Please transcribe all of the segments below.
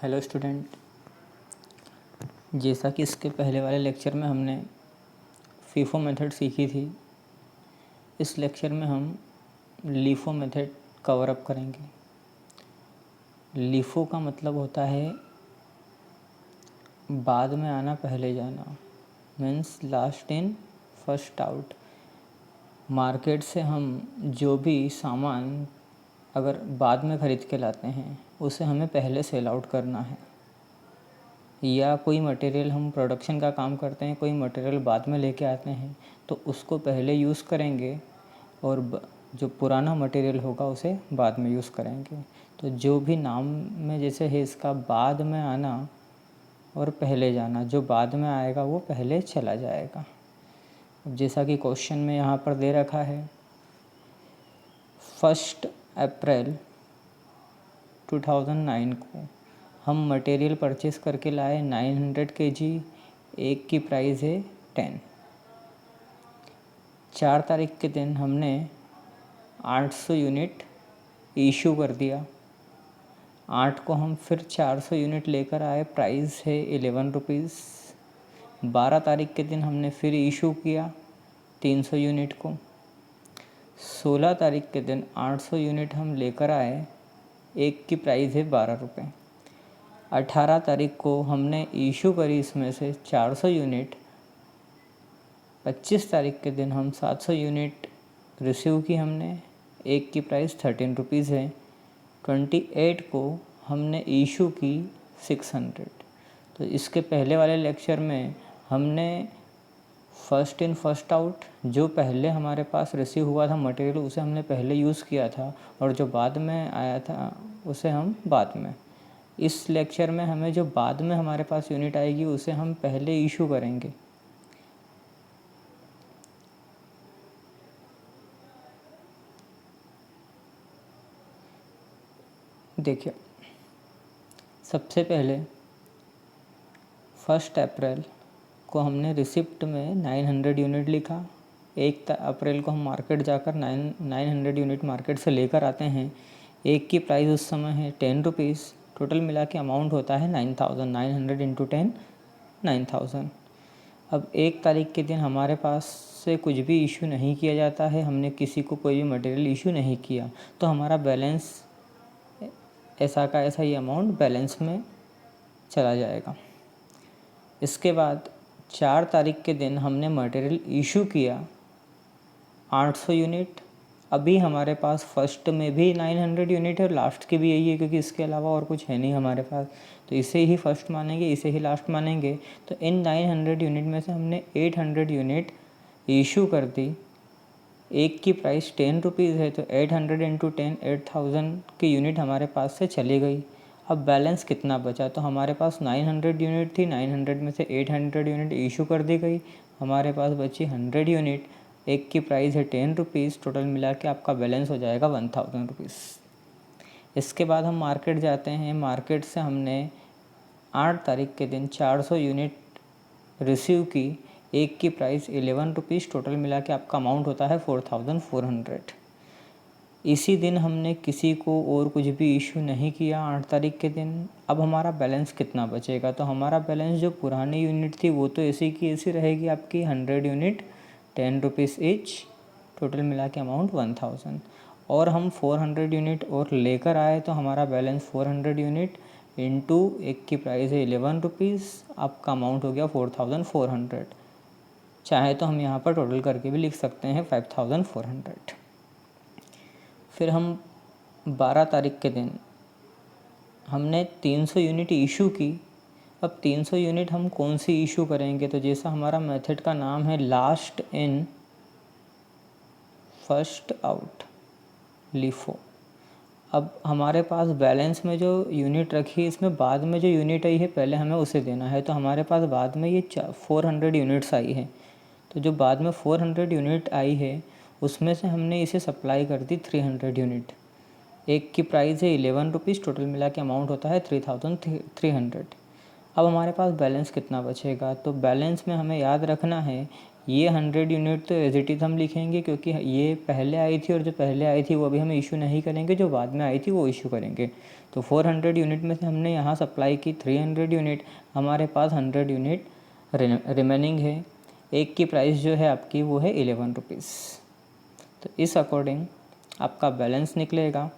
Hello student, जैसा कि इसके पहले वाले लेक्चर में हमने फीफो मेथड सीखी थी, इस लेक्चर में हम लीफो मेथड कवर अप करेंगे। लीफो का मतलब होता है बाद में आना पहले जाना, means last in first out. Market से हम जो भी सामान अगर बाद में ख़रीद के लाते हैं उसे हमें पहले सेल आउट करना है, या कोई मटेरियल हम प्रोडक्शन का काम करते हैं, कोई मटेरियल बाद में लेके आते हैं तो उसको पहले यूज़ करेंगे और जो पुराना मटेरियल होगा उसे बाद में यूज़ करेंगे। तो जो भी नाम में जैसे है इसका बाद में आना और पहले जाना, जो बाद में आएगा वो पहले चला जाएगा। अब जैसा कि क्वेश्चन में यहाँ पर दे रखा है 1 अप्रैल 2009 को हम मटेरियल परचेस करके लाए 900 kg, एक की प्राइस है 10। 4 तारीख के दिन हमने 800 यूनिट इशू कर दिया। 8 को हम फिर 400 यूनिट लेकर आए, प्राइस है 11 रुपीज़। 12 तारीख के दिन हमने फिर इशू किया 300 यूनिट को। 16 तारीख के दिन 800 यूनिट हम लेकर आए, एक की प्राइस है 12 रुपये। 18 तारीख को हमने इशू करी इसमें से 400 यूनिट। 25 तारीख के दिन हम 700 यूनिट रिसीव की हमने, एक की प्राइस 13 रुपीज़ है। 28 को हमने इशू की 600। तो इसके पहले वाले लेक्चर में हमने फर्स्ट इन फर्स्ट आउट, जो पहले हमारे पास रिसीव हुआ था मटेरियल उसे हमने पहले यूज़ किया था, और जो बाद में आया था उसे हम बाद में। इस लेक्चर में हमें जो बाद में हमारे पास यूनिट आएगी उसे हम पहले इशू करेंगे। देखिए, सबसे पहले 1 अप्रैल को हमने रिसिप्ट में 900 यूनिट लिखा। 1 अप्रैल को हम मार्केट जाकर 900 यूनिट मार्केट से लेकर आते हैं। एक की प्राइस उस समय है 10 रुपीज़। टोटल मिला के अमाउंट होता है 9000। 900 इंटू 10 9000। अब 1 तारीख के दिन हमारे पास से कुछ भी इशू नहीं किया जाता है, हमने किसी को कोई भी मटेरियल इशू नहीं किया, तो हमारा बैलेंस ऐसा का ऐसा ही अमाउंट बैलेंस में चला जाएगा। इसके बाद 4 तारीख के दिन हमने मटेरियल इशू किया 800 यूनिट। अभी हमारे पास फर्स्ट में भी 900 यूनिट है और लास्ट की भी यही है, क्योंकि इसके अलावा और कुछ है नहीं हमारे पास, तो इसे ही फर्स्ट मानेंगे, इसे ही लास्ट मानेंगे। तो इन 900 यूनिट में से हमने 800 यूनिट इशू कर दी। एक की प्राइस 10 रुपीज़ है, तो 800 इंटू 10 8000 की यूनिट हमारे पास से चली गई। अब बैलेंस कितना बचा, तो हमारे पास 900 यूनिट थी, 900 में से 800 यूनिट इशू कर दी गई, हमारे पास बची 100 यूनिट। एक की प्राइस है 10 रुपीज़। टोटल मिला के आपका बैलेंस हो जाएगा 1000 रुपीज़। इसके बाद हम मार्केट जाते हैं। मार्केट से हमने 8 तारीख के दिन 400 यूनिट रिसीव की, एक की प्राइस 11 रुपीज़। टोटल मिला के आपका अमाउंट होता है 4400। इसी दिन हमने किसी को और कुछ भी इशू नहीं किया 8 तारीख के दिन। अब हमारा बैलेंस कितना बचेगा, तो हमारा बैलेंस जो पुरानी यूनिट थी वो तो ऐसी की ऐसी रहेगी आपकी 100 यूनिट 10 रुपीज़ ईच। टोटल मिला के अमाउंट 1000। और हम 400 यूनिट और लेकर आए, तो हमारा बैलेंस 400 यूनिट इंटू एक की प्राइस है 11 रुपीज़, आपका अमाउंट हो गया 4400। चाहे तो हम यहाँ पर टोटल करके भी लिख सकते हैं 5400। फिर हम 12 तारीख के दिन हमने 300 यूनिट इशू की। अब 300 यूनिट हम कौन सी इशू करेंगे, तो जैसा हमारा मेथड का नाम है last in first out, LIFO. अब हमारे पास बैलेंस में जो यूनिट रखी है, इसमें बाद में जो यूनिट आई है पहले हमें उसे देना है, तो हमारे पास बाद में ये 400 यूनिट्स आई है। तो जो बाद में 400 यूनिट आई है उसमें से हमने इसे सप्लाई कर दी 300 यूनिट। एक की प्राइस है 11 रुपीज़। टोटल मिला के अमाउंट होता है 3300। अब हमारे पास बैलेंस कितना बचेगा, तो बैलेंस में हमें याद रखना है ये 100 यूनिट तो एज इट इज़ हम लिखेंगे क्योंकि ये पहले आई थी और जो पहले आई थी वो अभी हम इशू नहीं करेंगे, जो बाद में आई थी वो इशू करेंगे। तो 400 यूनिट में से हमने यहाँ सप्लाई की 300 यूनिट, हमारे पास 100 यूनिट रिमेनिंग है। एक की प्राइस जो है आपकी वो है 11 रुपीज़। तो इस अकॉर्डिंग आपका बैलेंस निकलेगा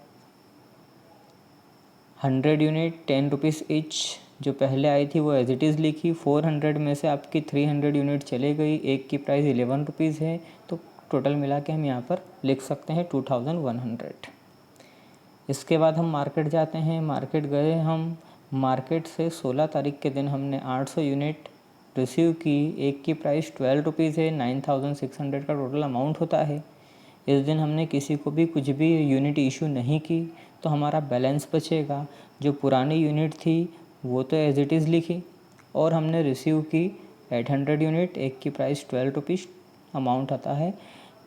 100 यूनिट 10 रुपीज़ ईच, जो पहले आई थी वो एज इट इज़ लिखी। 400 में से आपकी 300 यूनिट चले गई, एक की प्राइस 11 रुपीज़ है, तो टोटल मिला के हम यहाँ पर लिख सकते हैं 2100। इसके बाद हम मार्केट जाते हैं। मार्केट गए हम, मार्केट से 16 तारीख के दिन हमने 800 यूनिट रिसीव की, एक की प्राइस 12 रुपीज़ है, 9600 का टोटल अमाउंट होता है। इस दिन हमने किसी को भी कुछ भी यूनिट इशू नहीं की, तो हमारा बैलेंस बचेगा। जो पुरानी यूनिट थी वो तो एज इट इज़ लिखी, और हमने रिसीव की 800 यूनिट, एक की प्राइस 12 रुपीज़, अमाउंट आता है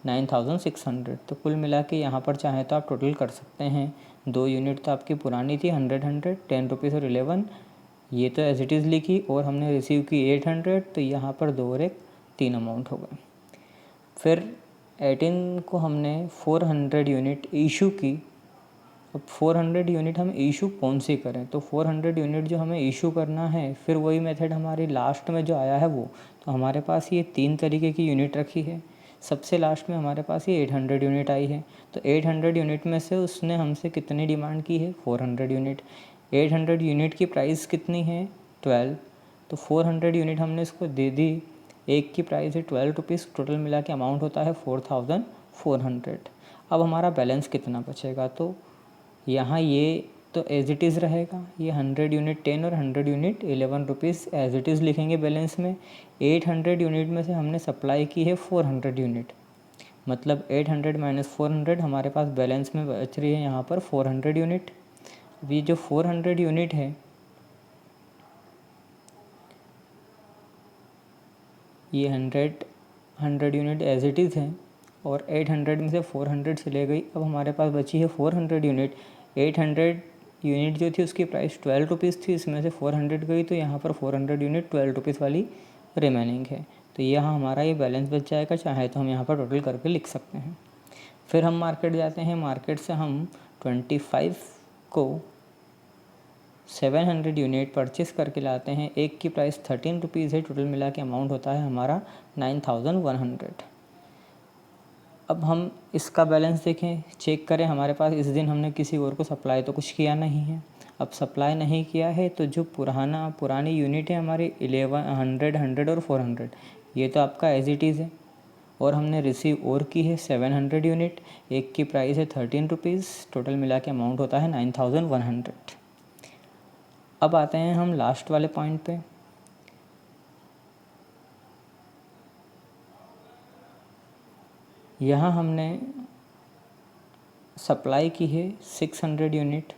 9600। तो कुल मिला के यहाँ पर चाहें तो आप टोटल कर सकते हैं। 2 यूनिट तो आपकी पुरानी थी 100, 10 रुपीज़ और 11, ये तो एज इट इज़ लिखी, और हमने रिसीव की 800, तो यहाँ पर 2 और 1 3 अमाउंट हो गए। फिर 18 को हमने 400 यूनिट इशू की। अब 400 यूनिट हम इशू कौन सी करें, तो 400 यूनिट जो हमें इशू करना है, फिर वही मेथड हमारी लास्ट में जो आया है वो, तो हमारे पास ये 3 तरीके की यूनिट रखी है। सबसे लास्ट में हमारे पास ये 800 यूनिट आई है, तो 800 यूनिट में से उसने हमसे कितनी डिमांड की है, 400 यूनिट। 800 यूनिट की प्राइस कितनी है, 12, तो 400 यूनिट हमने इसको दे दी, एक की प्राइस है 12 रुपीज़, टोटल मिला के अमाउंट होता है 4400। अब हमारा बैलेंस कितना बचेगा, तो यहाँ ये तो एज इट इज़ रहेगा, ये 100 यूनिट 10 और 100 unit 11 rupees as it is लिखेंगे बैलेंस में। 800 यूनिट में से हमने सप्लाई की है 400 यूनिट, मतलब 800 माइनस 400, हमारे पास बैलेंस में बच रही है यहाँ पर 400 यूनिट। अब ये जो 400 यूनिट है, ये 100 यूनिट एज इट इज़ है, और 800 में से 400 चले गई। अब हमारे पास बची है 400 यूनिट। 800 यूनिट जो थी उसकी प्राइस 12 रुपीज़ थी, इसमें से 400 गई, तो यहाँ पर 400 यूनिट 12 रुपीज़ वाली रिमेनिंग है। तो यहाँ हमारा ये बैलेंस बच जाएगा, चाहे तो हम यहाँ पर टोटल करके लिख सकते हैं। फिर हम मार्केट जाते हैं। मार्केट से हम 25 को 700 यूनिट परचेस करके लाते हैं, एक की प्राइस 13 रुपीज़ है, टोटल मिला के अमाउंट होता है हमारा 9100। अब हम इसका बैलेंस देखें, चेक करें, हमारे पास इस दिन हमने किसी और को सप्लाई तो कुछ किया नहीं है। अब सप्लाई नहीं किया है तो जो पुरानी यूनिट है हमारी 1100, 100 और 400, ये तो आपका एज इट इज़ है, और हमने रिसीव और की है 700 यूनिट, एक की प्राइस है 13 रुपीज़, टोटल मिला के अमाउंट होता है 9100। अब आते हैं हम लास्ट वाले पॉइंट पे। यहाँ हमने सप्लाई की है 600 यूनिट।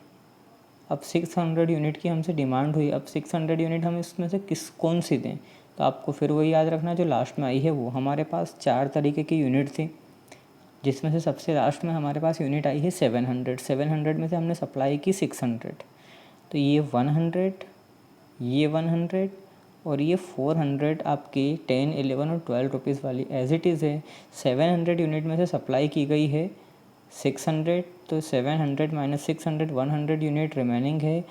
अब 600 यूनिट की हमसे डिमांड हुई, अब 600 यूनिट हम इसमें से कौन सी दें, तो आपको फिर वही याद रखना जो लास्ट में आई है वो। हमारे पास 4 तरीके की यूनिट थी, जिसमें से सबसे लास्ट में हमारे पास यूनिट आई है 700। 700 में से हमने सप्लाई की 600, तो ये 100, ये 100 और ये 400 आपकी 10, 11 और 12 रुपीज़ वाली एज इट इज़ है। 700 यूनिट में से सप्लाई की गई है 600, तो 700 माइनस 600, 100 यूनिट रिमेनिंग है,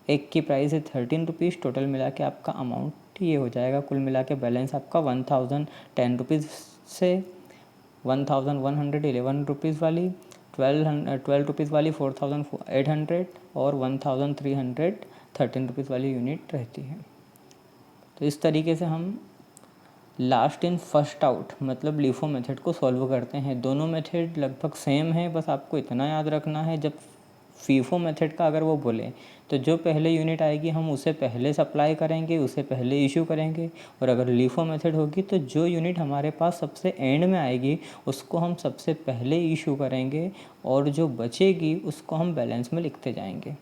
एक की प्राइस है 13 रुपीज़, टोटल मिला के आपका अमाउंट ये हो जाएगा। कुल मिला के बैलेंस आपका 1010 रुपीज़ से 1111 रुपीज़ वाली, 12 रुपीज़ वाली 4800 और 1313 रुपीज़ वाली यूनिट रहती है। तो इस तरीके से हम लास्ट इन फर्स्ट आउट मतलब LIFO मेथड को सॉल्व करते हैं। दोनों मेथड लगभग सेम है, बस आपको इतना याद रखना है, जब FIFO मेथड का अगर वो बोले तो जो पहले यूनिट आएगी हम उसे पहले सप्लाई करेंगे, उसे पहले इशू करेंगे, और अगर LIFO मेथड होगी तो जो यूनिट हमारे पास सबसे एंड में आएगी उसको हम सबसे पहले इशू करेंगे, और जो बचेगी उसको हम बैलेंस में लिखते जाएंगे।